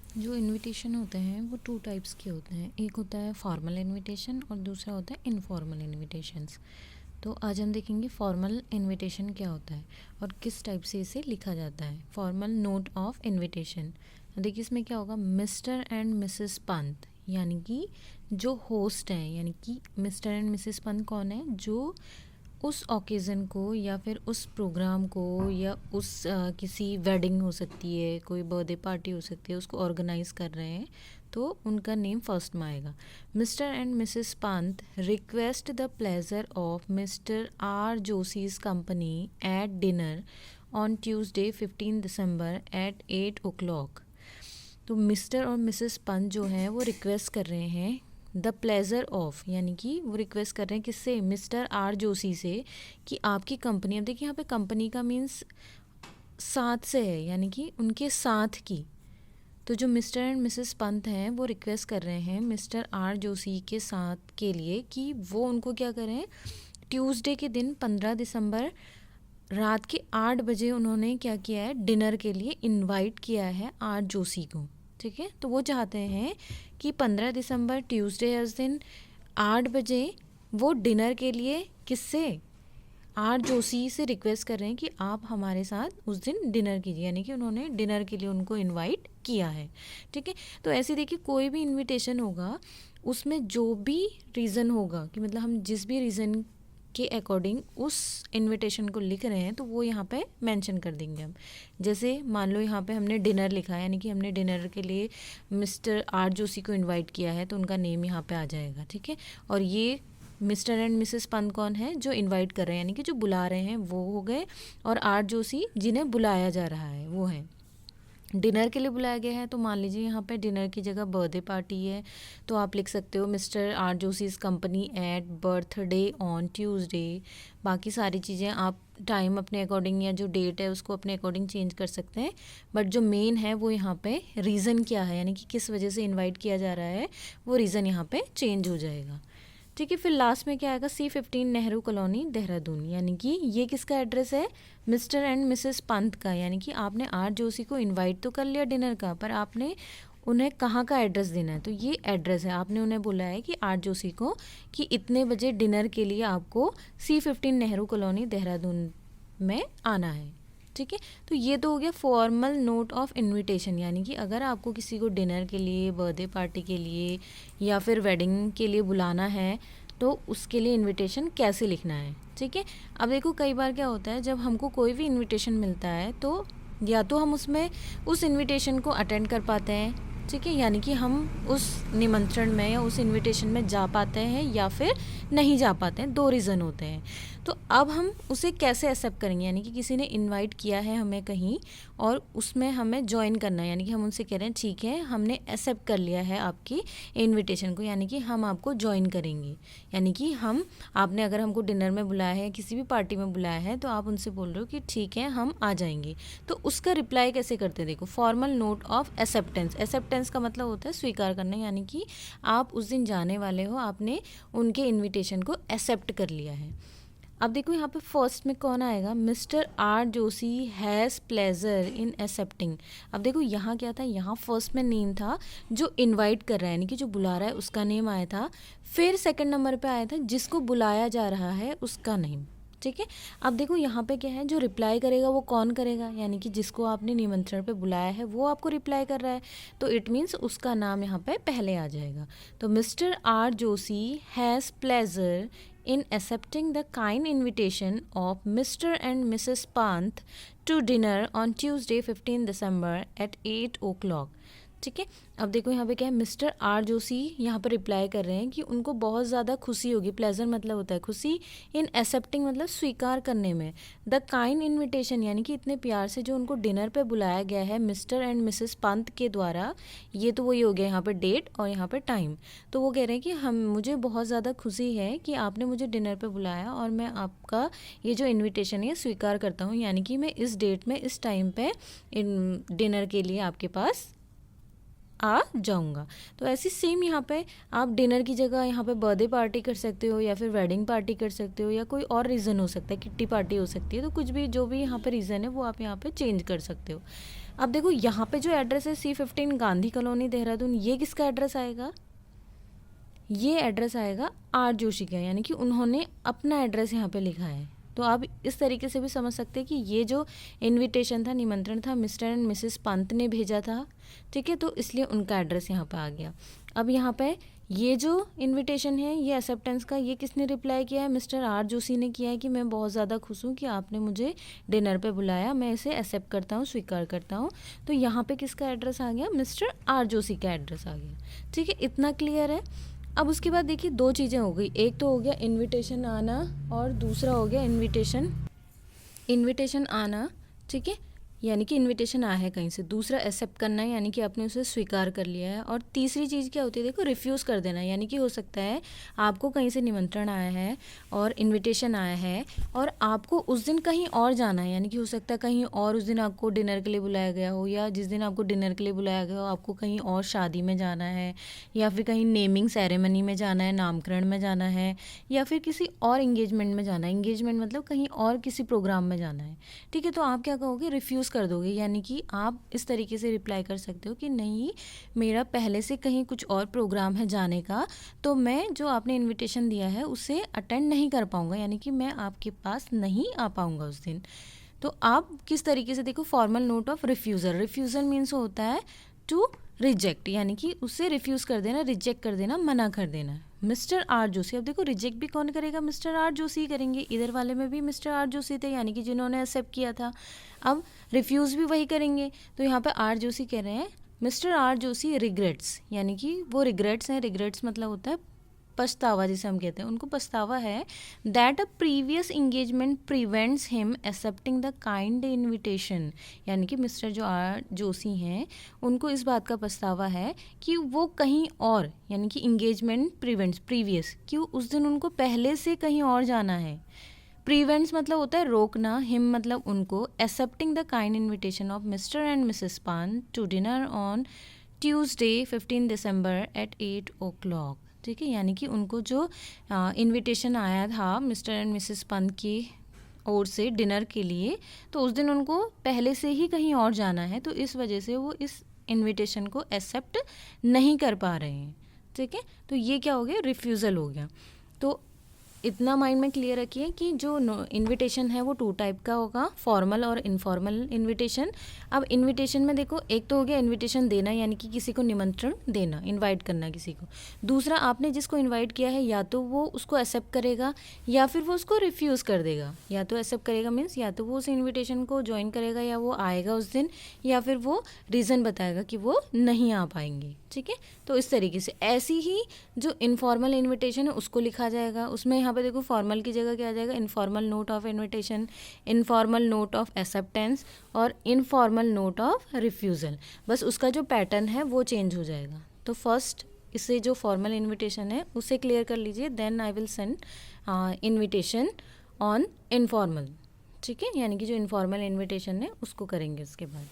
जो इनविटेशन होते हैं वो टू टाइप्स के होते हैं। एक होता है फॉर्मल इनविटेशन और दूसरा होता है इनफॉर्मल इनविटेशंस। तो आज हम देखेंगे फॉर्मल इनविटेशन क्या होता है और किस टाइप से इसे लिखा जाता है। फॉर्मल नोट ऑफ इनविटेशन, देखिए इसमें क्या होगा, मिस्टर एंड मिसेस पंत, यानी कि जो होस्ट हैं, यानी कि मिस्टर एंड मिसेस पंत कौन है, जो उस ओकेज़न को या फिर उस प्रोग्राम को या उस किसी वेडिंग हो सकती है, कोई बर्थडे पार्टी हो सकती है, उसको ऑर्गेनाइज कर रहे हैं, तो उनका नेम फर्स्ट में आएगा। Mister and missus Pant request the pleasure of mister R Joshi's company at dinner on Tuesday 15 December at 8 o'clock। तो मिस्टर और मिसेस पंत जो हैं वो रिक्वेस्ट कर रहे हैं द प्लेजर ऑफ, यानी कि वो रिक्वेस्ट कर रहे हैं किससे, मिस्टर आर जोशी से, कि आपकी कंपनी, अब देखिए यहाँ पे कंपनी का मीन्स साथ से है, यानी कि उनके साथ की। तो जो मिस्टर एंड मिसेस पंत हैं वो रिक्वेस्ट कर रहे हैं मिस्टर आर जोशी के साथ के लिए कि वो उनको क्या करें, ट्यूसडे के दिन 15 दिसंबर रात के 8 बजे उन्होंने क्या किया है, डिनर के लिए इनवाइट किया है आर जोशी को। ठीक है, तो वो चाहते हैं कि 15 दिसंबर ट्यूसडे है उस दिन 8 बजे वो डिनर के लिए किससे, आर जोशी से रिक्वेस्ट कर रहे हैं कि आप हमारे साथ उस दिन डिनर कीजिए, यानी कि उन्होंने डिनर के लिए उनको इनवाइट किया है। ठीक है, तो ऐसे देखिए कोई भी इनविटेशन होगा उसमें जो भी रीज़न होगा, कि मतलब हम जिस भी रीज़न के अकॉर्डिंग उस इनविटेशन को लिख रहे हैं तो वो यहाँ पे मेंशन कर देंगे हम। जैसे मान लो यहाँ पे हमने डिनर लिखा है, यानी कि हमने डिनर के लिए मिस्टर आर जोशी को इनवाइट किया है, तो उनका नेम यहाँ पे आ जाएगा। ठीक है, और ये मिस्टर एंड मिसेस पंत कौन है, जो इनवाइट कर रहे हैं, यानी कि जो बुला रहे हैं वो हो गए, और आर जोशी जिन्हें बुलाया जा रहा है वो हैं। डिनर के लिए बुलाया गया है, तो मान लीजिए यहाँ पे डिनर की जगह बर्थडे पार्टी है, तो आप लिख सकते हो mister R Joshi's company at birthday on Tuesday. बाकी सारी चीज़ें आप टाइम अपने अकॉर्डिंग या जो डेट है उसको अपने अकॉर्डिंग चेंज कर सकते हैं, बट जो मेन है वो यहाँ पे रीज़न क्या है, यानी कि किस वजह से इन्वाइट किया जा रहा है, वो रीज़न यहाँ पे चेंज हो जाएगा। ठीक है, फिर लास्ट में क्या आएगा, C15 नेहरू कॉलोनी देहरादून, यानी कि ये किसका एड्रेस है, मिस्टर एंड मिसेस पंत का, यानी कि आपने आर जोशी को इनवाइट तो कर लिया डिनर का, पर आपने उन्हें कहाँ का एड्रेस देना है, तो ये एड्रेस है, आपने उन्हें बोला है कि आर जोशी को कि इतने बजे डिनर के लिए आपको C15 नेहरू कॉलोनी देहरादून में आना है। ठीक है, तो ये तो हो गया फॉर्मल नोट ऑफ इनविटेशन, यानी कि अगर आपको किसी को डिनर के लिए, बर्थडे पार्टी के लिए या फिर वेडिंग के लिए बुलाना है तो उसके लिए इनविटेशन कैसे लिखना है। ठीक है, अब देखो कई बार क्या होता है, जब हमको कोई भी इनविटेशन मिलता है तो या तो हम उसमें उस इनविटेशन को अटेंड कर पाते हैं, ठीक है, यानी कि हम उस निमंत्रण में या उस इनविटेशन में जा पाते हैं या फिर नहीं जा पाते हैं, दो रीज़न होते हैं। तो अब हम उसे कैसे एक्सेप्ट करेंगे, यानी कि किसी ने इनवाइट किया है हमें कहीं और उसमें हमें ज्वाइन करना है, यानी कि हम उनसे कह रहे हैं ठीक है हमने एक्सेप्ट कर लिया है आपकी इनविटेशन को, यानी कि हम आपको ज्वाइन करेंगे। यानी कि हम, आपने अगर हमको डिनर में बुलाया है, किसी भी पार्टी में बुलाया है, तो आप उनसे बोल रहे हो कि ठीक है हम आ जाएंगे, तो उसका रिप्लाई कैसे करते हैं, देखो formal note of acceptance. Acceptance का मतलब होता है स्वीकार करना, यानी कि आप उस दिन जाने वाले हो, आपने उनके इनविटेशन को एक्सेप्ट कर लिया है। अब देखो यहाँ पे फर्स्ट में कौन आएगा, mister R Joshi has pleasure in accepting. अब देखो यहाँ क्या था, यहाँ फर्स्ट में नेम था जो इनवाइट कर रहा है, यानी कि जो बुला रहा है उसका नेम आया था, फिर सेकंड नंबर पे आया था जिसको बुलाया जा रहा है उसका नेम। ठीक है, अब देखो यहाँ पे क्या है, जो रिप्लाई करेगा वो कौन करेगा, यानी कि जिसको आपने निमंत्रण पे बुलाया है वो आपको रिप्लाई कर रहा है, तो इट मीन्स उसका नाम यहाँ पे पहले आ जाएगा। तो mister R Joshi has pleasure in accepting the kind invitation of Mr. and Mrs. Pant to dinner on Tuesday 15 December at 8 o'clock। ठीक है, अब देखो यहाँ पे क्या है, मिस्टर आर जोशी यहाँ पर रिप्लाई कर रहे हैं कि उनको बहुत ज़्यादा खुशी होगी, प्लेजर मतलब होता है खुशी, इन एक्सेप्टिंग मतलब स्वीकार करने में, द काइंड इनविटेशन यानी कि इतने प्यार से जो उनको डिनर पे बुलाया गया है मिस्टर एंड मिसेस पंत के द्वारा। ये तो वही हो गया यहाँ पे डेट और यहाँ पे टाइम। तो वो कह रहे हैं कि हम, मुझे बहुत ज़्यादा खुशी है कि आपने मुझे डिनर पे बुलाया और मैं आपका ये जो इन्विटेशन है स्वीकार करता हूँ, यानी कि मैं इस डेट में इस टाइम पे इन डिनर के लिए आपके पास आ जाऊँगा। तो ऐसी सेम यहाँ पे आप डिनर की जगह यहाँ पे बर्थडे पार्टी कर सकते हो या फिर वेडिंग पार्टी कर सकते हो या कोई और रीज़न हो सकता है, किट्टी पार्टी हो सकती है। तो कुछ भी जो भी यहाँ पे रीज़न है वो आप यहाँ पे चेंज कर सकते हो। अब देखो यहाँ पे जो एड्रेस है C15 गांधी कॉलोनी देहरादून, ये किसका एड्रेस आएगा? ये एड्रेस आएगा आर जोशी का, यानी कि उन्होंने अपना एड्रेस यहाँ पे लिखा है। तो आप इस तरीके से भी समझ सकते हैं कि ये जो इनविटेशन था, निमंत्रण था, मिस्टर एंड मिसेस पंत ने भेजा था, ठीक है, तो इसलिए उनका एड्रेस यहाँ पे आ गया। अब यहाँ पे ये जो इनविटेशन है, ये एक्सेप्टेंस का, ये किसने रिप्लाई किया है? मिस्टर आर जोशी ने किया है कि मैं बहुत ज़्यादा खुश हूँ कि आपने मुझे डिनर पे बुलाया, मैं इसे एक्सेप्ट करता हूँ, स्वीकार करता हूँ। तो यहाँ पे किसका एड्रेस आ गया? मिस्टर आर जोशी का एड्रेस आ गया, ठीक है, इतना क्लियर है। अब उसके बाद देखिए दो चीज़ें हो गई, एक तो हो गया इनविटेशन आना और दूसरा हो गया इनविटेशन आना, ठीक है, यानी कि इनविटेशन आया है कहीं से, दूसरा एक्सेप्ट करना है यानी कि आपने उसे स्वीकार कर लिया है, और तीसरी चीज़ क्या होती है? देखो, रिफ्यूज़ कर देना, यानी कि हो सकता है आपको कहीं से निमंत्रण आया है और इनविटेशन आया है और आपको उस दिन कहीं और जाना है, यानी कि हो सकता है कहीं और उस दिन आपको डिनर के लिए बुलाया गया हो, या जिस दिन आपको डिनर के लिए बुलाया गया हो आपको कहीं और शादी में जाना है, या फिर कहीं नेमिंग सेरेमनी में जाना है, नामकरण में जाना है, या फिर किसी और इंगेजमेंट में जाना है। इंगेजमेंट मतलब कहीं और किसी प्रोग्राम में जाना है, ठीक है। तो आप क्या कहोगे? रिफ्यूज़ कर दोगे, यानी कि आप इस तरीके से रिप्लाई कर सकते हो कि नहीं, मेरा पहले से कहीं कुछ और प्रोग्राम है जाने का, तो मैं जो आपने इनविटेशन दिया है उसे अटेंड नहीं कर पाऊँगा, यानी कि मैं आपके पास नहीं आ पाऊँगा उस दिन। तो आप किस तरीके से, देखो, formal note of refusal means होता है टू रिजेक्ट, यानी कि उसे रिफ्यूज़ कर देना, रिजेक्ट कर देना, मना कर देना। मिस्टर आर जोशी, अब देखो रिजेक्ट भी कौन करेगा? मिस्टर आर जोशी करेंगे। इधर वाले में भी मिस्टर आर जोशी थे, यानी कि जिन्होंने एक्सेप्ट किया था। अब रिफ्यूज़ भी वही करेंगे, तो यहाँ पे आर जोशी कह रहे हैं मिस्टर आर जोशी रिग्रेट्स, यानी कि वो रिग्रेट्स हैं। रिग्रेट्स मतलब होता है पछतावा, जिसे हम कहते हैं, उनको पछतावा है that a previous engagement prevents him accepting the kind invitation, यानी कि मिस्टर जो आर जोशी हैं उनको इस बात का पछतावा है कि वो कहीं और, यानी कि इंगेजमेंट प्रिवेंट्स, प्रीवियस, कि उस दिन उनको पहले से कहीं और जाना है। प्रिवेंट्स मतलब होता है रोकना, हिम मतलब उनको, excepting the kind invitation of mister and missus Pant to dinner on Tuesday 15 December at 8 o'clock, ठीक है, यानी कि उनको जो इनविटेशन आया था मिस्टर एंड मिसेस पंत की ओर से डिनर के लिए, तो उस दिन उनको पहले से ही कहीं और जाना है, तो इस वजह से वो इस इनविटेशन को एक्सेप्ट नहीं कर पा रहे हैं, ठीक है। तो ये क्या हो गया? रिफ्यूज़ल हो गया। तो इतना माइंड में क्लियर रखिए कि जो इनविटेशन है वो टू टाइप का होगा, फॉर्मल और इनफॉर्मल इनविटेशन। अब इनविटेशन में देखो, एक तो हो गया इनविटेशन देना, यानी कि किसी को निमंत्रण देना, इनवाइट करना किसी को। दूसरा, आपने जिसको इनवाइट किया है या तो वो उसको एक्सेप्ट करेगा या फिर वो उसको रिफ्यूज़ कर देगा। या तो एक्सेप्ट करेगा मीन्स या तो वो उस इन्विटेशन को ज्वाइन करेगा या वो आएगा उस दिन, या फिर वो रीज़न बताएगा कि वो नहीं आ पाएंगे, ठीक है। तो इस तरीके से ऐसी ही जो इनफॉर्मल इनविटेशन है उसको लिखा जाएगा। उसमें यहाँ पे देखो फॉर्मल की जगह क्या आ जाएगा? Informal note of invitation, informal note of acceptance और इनफॉर्मल नोट ऑफ रिफ्यूज़ल। बस उसका जो पैटर्न है वो चेंज हो जाएगा। तो फर्स्ट इसे जो फॉर्मल इनविटेशन है उसे क्लियर कर लीजिए, then I will send invitation on informal, ठीक है, यानी कि जो इनफॉर्मल इनविटेशन है उसको करेंगे उसके बाद।